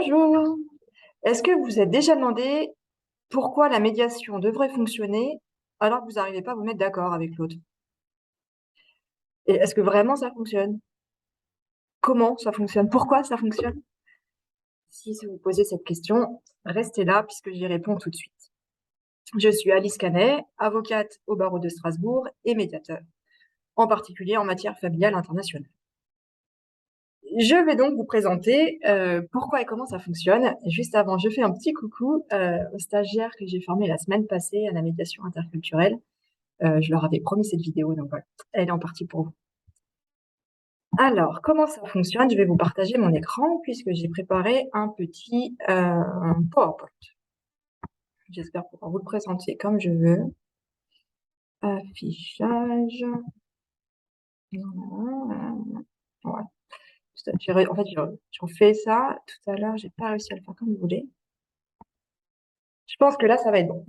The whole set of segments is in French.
Bonjour. Est-ce que vous vous êtes déjà demandé pourquoi la médiation devrait fonctionner alors que vous n'arrivez pas à vous mettre d'accord avec l'autre? Et est-ce que vraiment ça fonctionne? Comment ça fonctionne? Pourquoi ça fonctionne? Si vous posez cette question, restez là puisque j'y réponds tout de suite. Je suis Alice Canet, avocate au barreau de Strasbourg et médiateur, en particulier en matière familiale internationale. Je vais donc vous présenter pourquoi et comment ça fonctionne. Et juste avant, je fais un petit coucou aux stagiaires que j'ai formés la semaine passée à la médiation interculturelle. Je leur avais promis cette vidéo, donc voilà, elle est en partie pour vous. Alors, comment ça fonctionne? Je vais vous partager mon écran puisque j'ai préparé un petit PowerPoint. J'espère pouvoir vous le présenter comme je veux. Affichage. Voilà. En fait, j'ai refait ça tout à l'heure, j'ai pas réussi à le faire comme je voulais. Je pense que là, ça va être bon.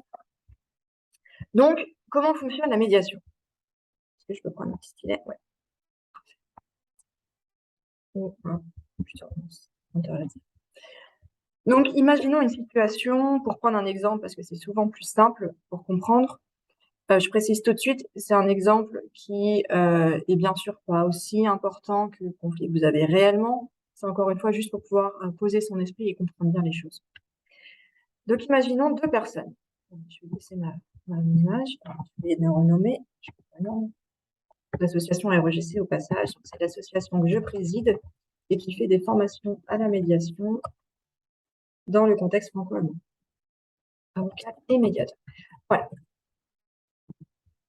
Donc, comment fonctionne la médiation? Est-ce que je peux prendre un petit stylet? Ouais. Oh, putain, intéressant. Donc, imaginons une situation, pour prendre un exemple, parce que c'est souvent plus simple pour comprendre. Je précise tout de suite, c'est un exemple qui est bien sûr pas aussi important que le conflit que vous avez réellement. C'est encore une fois juste pour pouvoir poser son esprit et comprendre bien les choses. Donc, imaginons deux personnes. Je vais laisser ma image. Je vais me renommer. L'association REGC au passage. C'est l'association que je préside et qui fait des formations à la médiation dans le contexte franco-allemand. Avocat et médiateur. Voilà.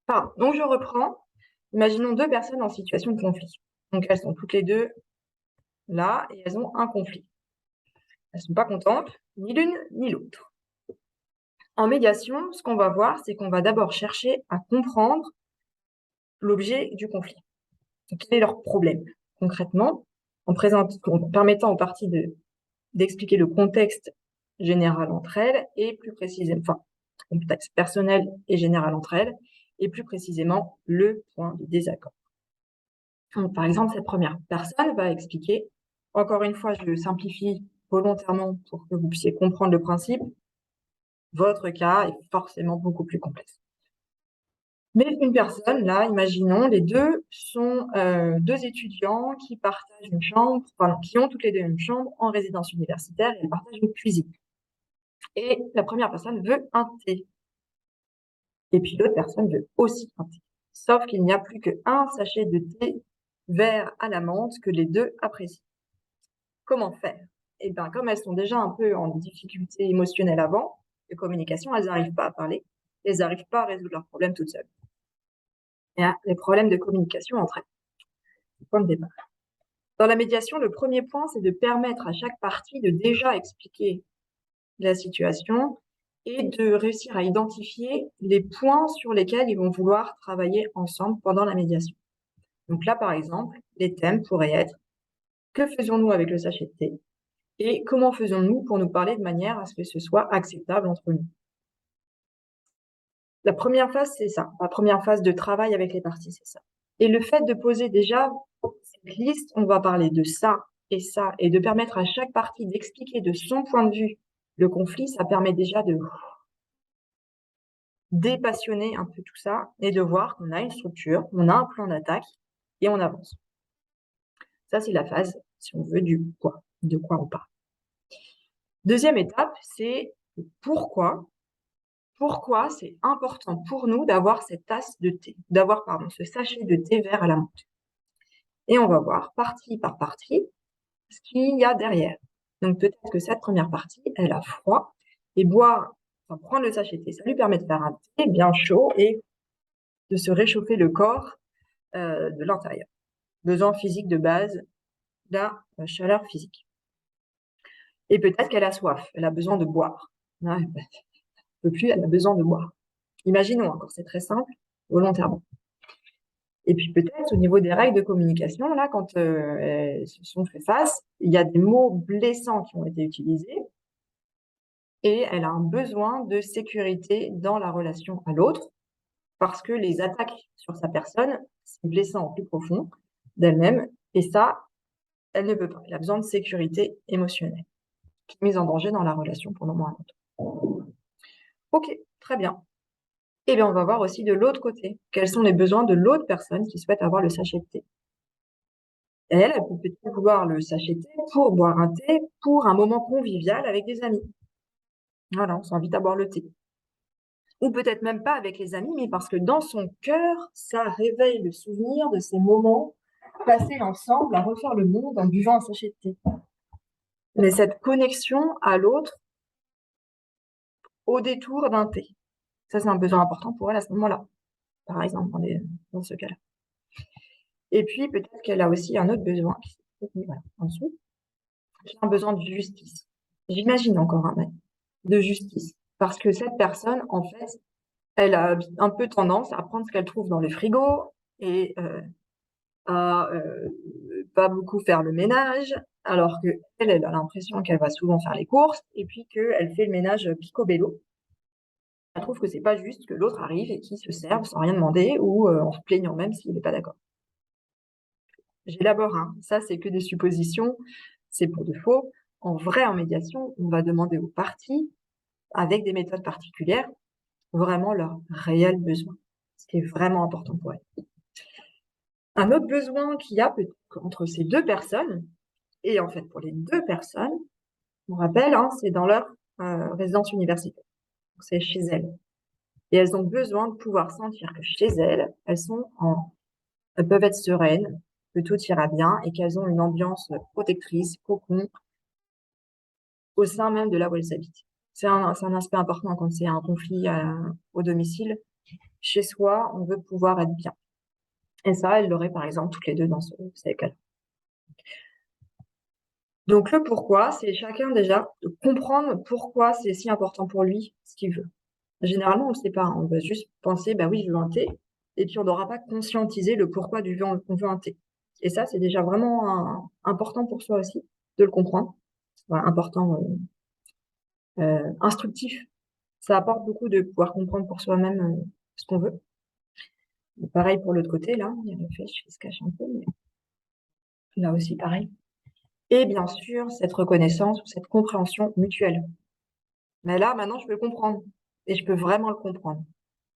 Pardon. Donc, je reprends. Imaginons deux personnes en situation de conflit. Donc, elles sont toutes les deux là et elles ont un conflit. Elles ne sont pas contentes, ni l'une ni l'autre. En médiation, ce qu'on va voir, c'est qu'on va d'abord chercher à comprendre l'objet du conflit. Donc, quel est leur problème? Concrètement, en permettant aux parties d'expliquer le contexte général entre elles et plus précisément, enfin, contexte personnel et général entre elles, et plus précisément le point de désaccord. Donc, par exemple, cette première personne va expliquer, encore une fois, je le simplifie volontairement pour que vous puissiez comprendre le principe, votre cas est forcément beaucoup plus complexe. Mais une personne, là, imaginons, les deux sont deux étudiants qui partagent une chambre, enfin, qui ont toutes les deux une chambre en résidence universitaire et elles partagent une cuisine. Et la première personne veut un thé. Et puis l'autre personne veut aussi un thé. Sauf qu'il n'y a plus qu'un sachet de thé vert à la menthe que les deux apprécient. Comment faire? Eh bien, comme elles sont déjà un peu en difficulté émotionnelle avant, de communication, elles n'arrivent pas à parler, elles n'arrivent pas à résoudre leurs problèmes toutes seules. Il y a les problèmes de communication entre elles. Point de départ. Dans la médiation, le premier point, c'est de permettre à chaque partie de déjà expliquer la situation et de réussir à identifier les points sur lesquels ils vont vouloir travailler ensemble pendant la médiation. Donc là, par exemple, les thèmes pourraient être: que faisons-nous avec le sachet de thé? Et comment faisons-nous pour nous parler de manière à ce que ce soit acceptable entre nous? La première phase, c'est ça. La première phase de travail avec les parties, c'est ça. Et le fait de poser déjà cette liste, on va parler de ça, et de permettre à chaque partie d'expliquer de son point de vue le conflit, ça permet déjà de dépassionner un peu tout ça et de voir qu'on a une structure, on a un plan d'attaque et on avance. Ça, c'est la phase, si on veut, du quoi, de quoi on parle. Deuxième étape, c'est pourquoi c'est important pour nous d'avoir cette tasse de thé, d'avoir, pardon, ce sachet de thé vert à la menthe. Et on va voir partie par partie ce qu'il y a derrière. Donc peut-être que cette première partie, elle a froid et boire, enfin, prendre le sachet de thé, ça lui permet de faire un thé bien chaud et de se réchauffer le corps de l'intérieur. Besoin physique de base, la chaleur physique. Et peut-être qu'elle a soif, elle a besoin de boire. Elle ne peut plus, elle a besoin de boire. Imaginons encore, c'est très simple, volontairement. Et puis peut-être au niveau des règles de communication, là, quand elles se sont fait face, il y a des mots blessants qui ont été utilisés et elle a un besoin de sécurité dans la relation à l'autre parce que les attaques sur sa personne, c'est blessant au plus profond d'elle-même et ça, elle ne peut pas. Elle a besoin de sécurité émotionnelle. mise en danger dans la relation pour le moment à l'autre. Ok, très bien. Et bien, on va voir aussi de l'autre côté. Quels sont les besoins de l'autre personne qui souhaite avoir le sachet de thé? Elle peut peut-être vouloir le sachet de thé pour boire un thé pour un moment convivial avec des amis. Voilà, on s'invite à boire le thé. Ou peut-être même pas avec les amis, mais parce que dans son cœur, ça réveille le souvenir de ces moments passés ensemble à refaire le monde en buvant un sachet de thé. Mais cette connexion à l'autre au détour d'un thé. Ça, c'est un besoin important pour elle à ce moment-là, par exemple, dans ce cas-là. Et puis, peut-être qu'elle a aussi un autre besoin, qui est voilà, en dessous, qui est un besoin de justice. J'imagine encore un mec de justice. Parce que cette personne, en fait, elle a un peu tendance à prendre ce qu'elle trouve dans le frigo et à pas beaucoup faire le ménage, alors que elle a l'impression qu'elle va souvent faire les courses et puis qu'elle fait le ménage picobello. Elle trouve que c'est pas juste que l'autre arrive et qu'il se serve sans rien demander ou en se plaignant même s'il n'est pas d'accord. J'élabore, hein. Ça, c'est que des suppositions, c'est pour de faux. En vrai, en médiation, on va demander aux parties, avec des méthodes particulières, vraiment leurs réels besoins, ce qui est vraiment important pour elles. Un autre besoin qu'il y a entre ces deux personnes, et en fait pour les deux personnes, on rappelle, hein, c'est dans leur résidence universitaire, c'est chez elles. Et elles ont besoin de pouvoir sentir que chez elles, elles peuvent être sereines, que tout ira bien et qu'elles ont une ambiance protectrice, cocon, au sein même de là où elles habitent. C'est un aspect important quand c'est un conflit au domicile. Chez soi, on veut pouvoir être bien. Et ça, elles l'auraient par exemple toutes les deux dans ces cas-là. Donc le pourquoi, c'est chacun déjà de comprendre pourquoi c'est si important pour lui ce qu'il veut. Généralement, on ne le sait pas, on va juste penser, bah oui, je veux un thé, et puis on n'aura pas conscientisé le pourquoi on veut un thé. Et ça, c'est déjà vraiment important pour soi aussi de le comprendre. Important, instructif. Ça apporte beaucoup de pouvoir comprendre pour soi-même ce qu'on veut. Et pareil pour l'autre côté, là, il y a le fait, je se cache un peu, mais là aussi pareil. Et bien sûr, cette reconnaissance ou cette compréhension mutuelle. Mais là, maintenant, je peux le comprendre. Et je peux vraiment le comprendre.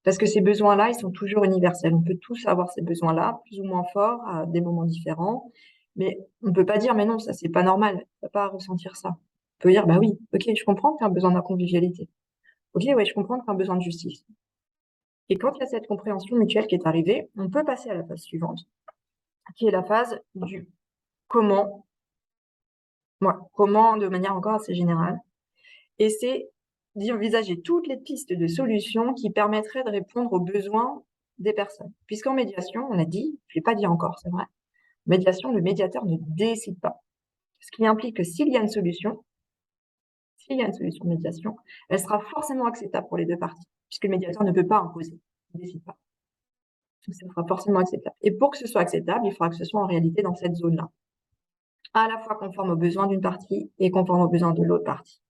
Parce que ces besoins-là, ils sont toujours universels. On peut tous avoir ces besoins-là, plus ou moins forts, à des moments différents. Mais on ne peut pas dire, mais non, ça, c'est pas normal. Tu vas pas ressentir ça. On peut dire, bah oui, ok, je comprends que tu as besoin de convivialité. Ok, ouais, je comprends que tu as besoin de justice. Et quand il y a cette compréhension mutuelle qui est arrivée, on peut passer à la phase suivante, qui est la phase du comment, comment de manière encore assez générale. Et c'est d'envisager toutes les pistes de solutions qui permettraient de répondre aux besoins des personnes. Puisqu'en médiation, on a dit, je ne l'ai pas dit encore, c'est vrai, médiation, le médiateur ne décide pas. Ce qui implique que s'il y a une solution de médiation, elle sera forcément acceptable pour les deux parties, puisque le médiateur ne peut pas imposer, il ne décide pas. Donc, ça sera forcément acceptable. Et pour que ce soit acceptable, il faudra que ce soit en réalité dans cette zone-là, à la fois conforme aux besoins d'une partie et conforme aux besoins de l'autre partie.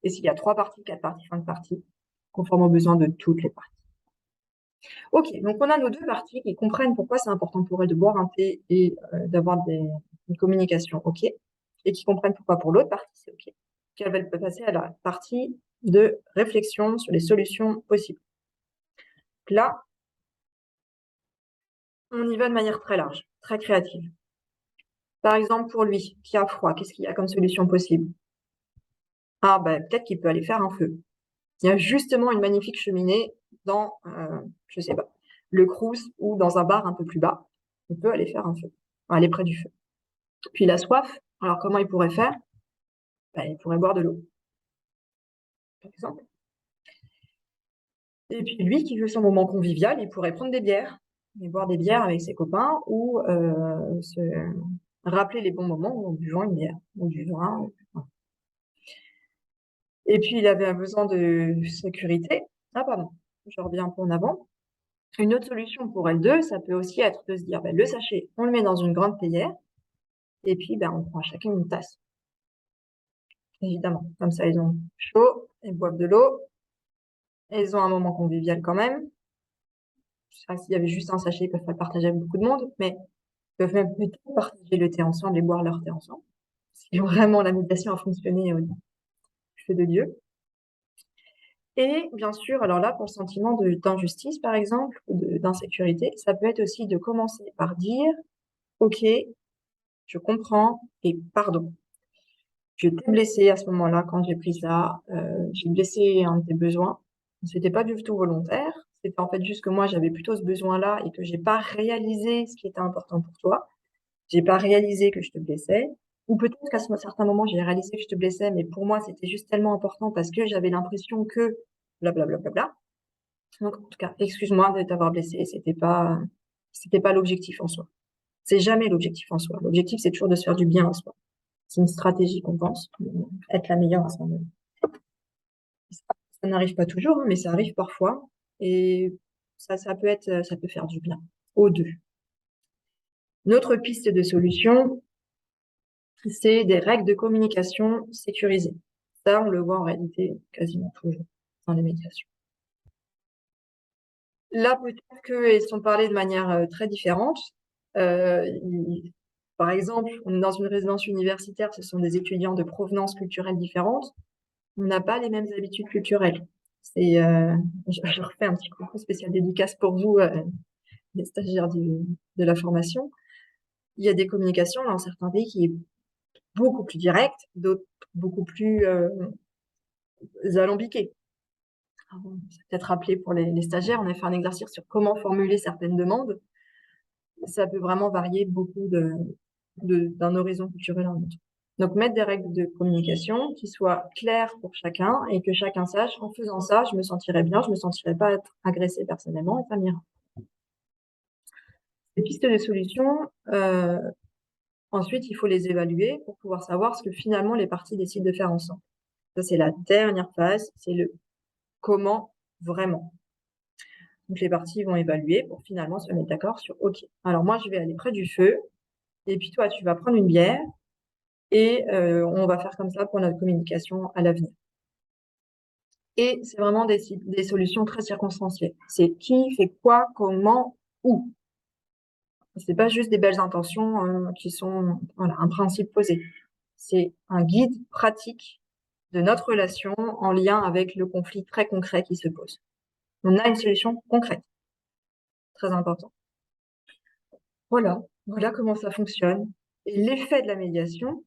Et s'il y a 3 parties, 4 parties, 5 parties, conforme aux besoins de toutes les parties. Ok, donc on a nos deux parties qui comprennent pourquoi c'est important pour elles de boire un thé et d'avoir une communication ok, et qui comprennent pourquoi pour l'autre partie c'est ok. Puis elles peuvent passer à la partie de réflexion sur les solutions possibles. Là, on y va de manière très large, très créative. Par exemple, pour lui, qui a froid, qu'est-ce qu'il y a comme solution possible? Ah, ben, peut-être qu'il peut aller faire un feu. Il y a justement une magnifique cheminée dans, je sais pas, le Crous ou dans un bar un peu plus bas. Il peut aller faire un feu, aller près du feu. Puis il a soif. Alors comment il pourrait faire? Ben, il pourrait boire de l'eau, par exemple. Et puis lui qui veut son moment convivial, il pourrait prendre des bières et boire des bières avec ses copains ou se rappeler les bons moments en buvant une bière ou du vin. Et puis il avait un besoin de sécurité. Ah pardon, je reviens un peu en avant. Une autre solution pour L2, ça peut aussi être de se dire, ben, le sachet, on le met dans une grande théière, et puis ben, on prend chacun une tasse. Évidemment, comme ça, ils ont chaud, ils boivent de l'eau, et ils ont un moment convivial quand même. Je sais pas s'il y avait juste un sachet, ils peuvent pas le partager avec beaucoup de monde, mais ils peuvent même peut-être partager le thé ensemble et boire leur thé ensemble. Si vraiment la méditation a fonctionné feu de Dieu. Et bien sûr, alors là, pour le sentiment d'injustice, par exemple, ou d'insécurité, ça peut être aussi de commencer par dire, OK, je comprends et pardon. Je t'ai blessé à ce moment-là quand j'ai pris ça. J'ai blessé un de tes besoins. C'était pas du tout volontaire. C'était en fait juste que moi, j'avais plutôt ce besoin-là et que j'ai pas réalisé ce qui était important pour toi. J'ai pas réalisé que je te blessais. Ou peut-être qu'à certains moments, j'ai réalisé que je te blessais, mais pour moi, c'était juste tellement important parce que j'avais l'impression que blablabla. Bla, bla, bla, bla. Donc, en tout cas, excuse-moi de t'avoir blessé. C'était pas l'objectif en soi. C'est jamais l'objectif en soi. L'objectif, c'est toujours de se faire du bien en soi. C'est une stratégie qu'on pense, être la meilleure à ce moment. Ça n'arrive pas toujours, hein, mais ça arrive parfois. Et ça peut faire du bien aux deux. Une autre piste de solution, c'est des règles de communication sécurisées. Ça, on le voit en réalité quasiment toujours dans les médiations. Là, peut-être qu'elles sont parlées de manière très différente. Par exemple, on est dans une résidence universitaire, ce sont des étudiants de provenance culturelle différente. On n'a pas les mêmes habitudes culturelles. Je refais un petit coucou spécial dédicace pour vous, les stagiaires de la formation. Il y a des communications dans certains pays qui est beaucoup plus directe, d'autres beaucoup plus alambiquées. C'est peut-être rappelé pour les stagiaires, on a fait un exercice sur comment formuler certaines demandes. Ça peut vraiment varier beaucoup d'un horizon culturel à un autre. Donc, mettre des règles de communication qui soient claires pour chacun et que chacun sache, en faisant ça, je me sentirais bien, je me sentirais pas être agressée personnellement et ça m'ira. Les pistes de solutions, ensuite, il faut les évaluer pour pouvoir savoir ce que finalement les parties décident de faire ensemble. Ça, c'est la dernière phase, c'est le comment vraiment. Donc, les parties vont évaluer pour finalement se mettre d'accord sur OK. Alors, moi, je vais aller près du feu et puis toi, tu vas prendre une bière et on va faire comme ça pour notre communication à l'avenir. Et c'est vraiment des solutions très circonstancielles. C'est qui fait quoi, comment, où. C'est pas juste des belles intentions qui sont un principe posé. C'est un guide pratique de notre relation en lien avec le conflit très concret qui se pose. On a une solution concrète. Très important. Voilà comment ça fonctionne. Et l'effet de la médiation,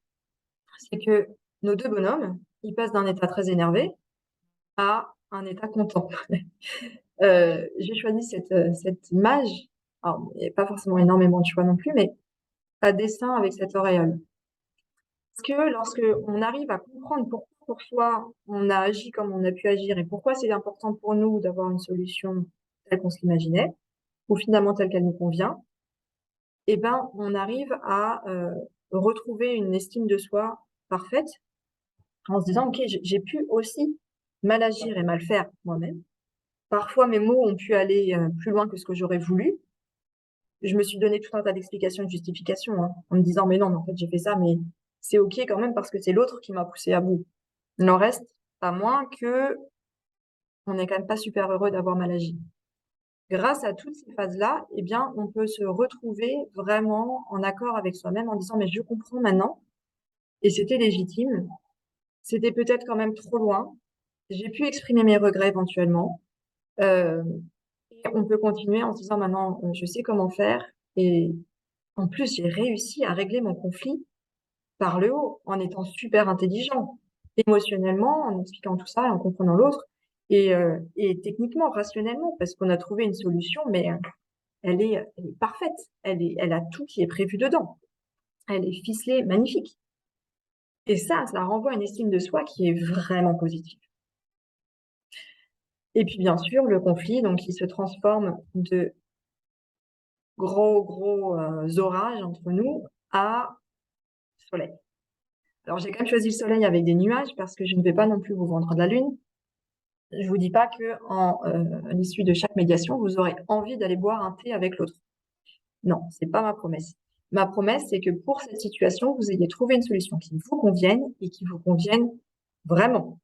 c'est que nos deux bonhommes, ils passent d'un état très énervé à un état content. J'ai choisi cette image, alors il n'y a pas forcément énormément de choix non plus, mais à dessin avec cette auréole. Parce que lorsque on arrive à comprendre pourquoi pour soi on a agi comme on a pu agir et pourquoi c'est important pour nous d'avoir une solution telle qu'on se l'imaginait, ou finalement telle qu'elle nous convient, eh ben on arrive à retrouver une estime de soi parfaite en se disant ok, j'ai pu aussi mal agir et mal faire moi-même. Parfois mes mots ont pu aller plus loin que ce que j'aurais voulu. Je me suis donné tout un tas d'explications et de justifications, hein, en me disant mais non, mais en fait j'ai fait ça, mais c'est ok quand même parce que c'est l'autre qui m'a poussé à bout. Il n'en reste pas moins que on n'est quand même pas super heureux d'avoir mal agi. Grâce à toutes ces phases-là, eh bien, on peut se retrouver vraiment en accord avec soi-même en disant mais je comprends maintenant et c'était légitime. C'était peut-être quand même trop loin. J'ai pu exprimer mes regrets éventuellement. Euh, et on peut continuer en se disant maintenant je sais comment faire et en plus j'ai réussi à régler mon conflit par le haut, en étant super intelligent, émotionnellement, en expliquant tout ça, en comprenant l'autre, et techniquement, rationnellement, parce qu'on a trouvé une solution, mais elle est parfaite, elle a tout qui est prévu dedans. Elle est ficelée, magnifique. Et ça renvoie à une estime de soi qui est vraiment positive. Et puis, bien sûr, le conflit, donc, il se transforme de gros orages entre nous à soleil. Alors, j'ai quand même choisi le soleil avec des nuages parce que je ne vais pas non plus vous vendre de la lune. Je vous dis pas que à l'issue de chaque médiation, vous aurez envie d'aller boire un thé avec l'autre. Non, c'est pas ma promesse. Ma promesse, c'est que pour cette situation, vous ayez trouvé une solution qui vous convienne et qui vous convienne vraiment.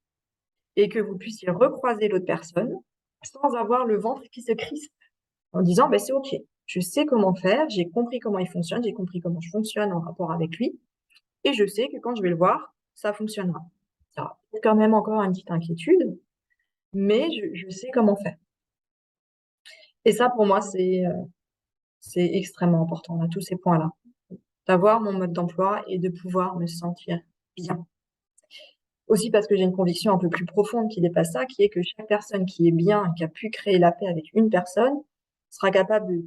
Et que vous puissiez recroiser l'autre personne sans avoir le ventre qui se crispe en disant, ben, c'est OK. Je sais comment faire, j'ai compris comment il fonctionne, j'ai compris comment je fonctionne en rapport avec lui. Et je sais que quand je vais le voir, ça fonctionnera. Ça quand même encore une petite inquiétude, mais je sais comment faire. Et ça, pour moi, c'est extrêmement important à tous ces points-là, d'avoir mon mode d'emploi et de pouvoir me sentir bien. Aussi parce que j'ai une conviction un peu plus profonde qui dépasse ça, qui est que chaque personne qui est bien, qui a pu créer la paix avec une personne, sera capable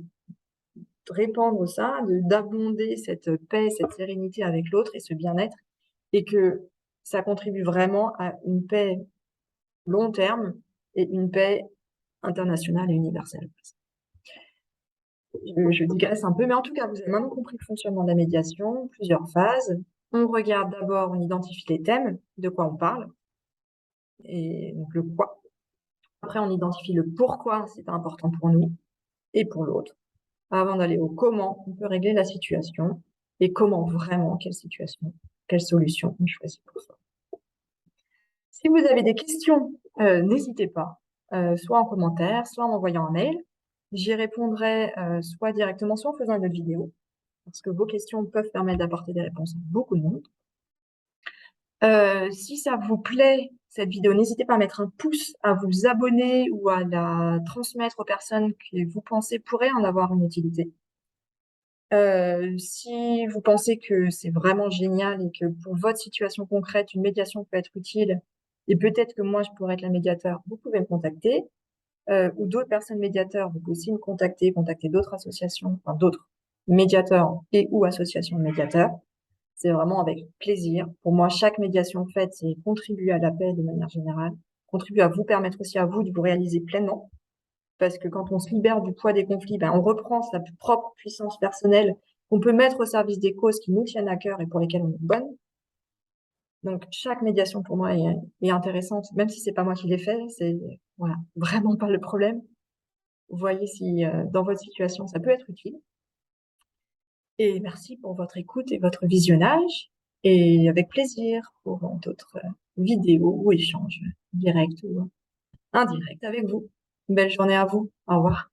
de répandre ça, d'abonder cette paix, cette sérénité avec l'autre et ce bien-être, et que ça contribue vraiment à une paix long terme et une paix internationale et universelle. Je digresse un peu, mais en tout cas, vous avez maintenant compris le fonctionnement de la médiation, plusieurs phases. On regarde d'abord, on identifie les thèmes, de quoi on parle, et donc le quoi. Après, on identifie le pourquoi c'est important pour nous et pour l'autre, avant d'aller au comment on peut régler la situation et comment vraiment, quelle situation, quelle solution on choisit pour soi. Si vous avez des questions, n'hésitez pas, soit en commentaire, soit en m'envoyant un mail. J'y répondrai soit directement, soit en faisant une autre vidéo, parce que vos questions peuvent permettre d'apporter des réponses à beaucoup de monde. Si ça vous plaît, cette vidéo, n'hésitez pas à mettre un pouce, à vous abonner ou à la transmettre aux personnes que vous pensez pourraient en avoir une utilité. Si vous pensez que c'est vraiment génial et que pour votre situation concrète, une médiation peut être utile, et peut-être que moi, je pourrais être la médiateur, vous pouvez me contacter. Ou d'autres personnes médiateurs, vous pouvez aussi me contacter, contacter d'autres associations, enfin d'autres médiateurs et ou associations de médiateurs. C'est vraiment avec plaisir. Pour moi, chaque médiation faite, c'est contribuer à la paix de manière générale, contribuer à vous permettre aussi à vous de vous réaliser pleinement. Parce que quand on se libère du poids des conflits, ben, on reprend sa propre puissance personnelle qu'on peut mettre au service des causes qui nous tiennent à cœur et pour lesquelles on est bonne. Donc, chaque médiation pour moi est intéressante, même si c'est pas moi qui l'ai fait, c'est voilà, vraiment pas le problème. Vous voyez si dans votre situation ça peut être utile. Et merci pour votre écoute et votre visionnage. Et avec plaisir pour d'autres vidéos ou échanges directs ou indirects avec vous. Une belle journée à vous. Au revoir.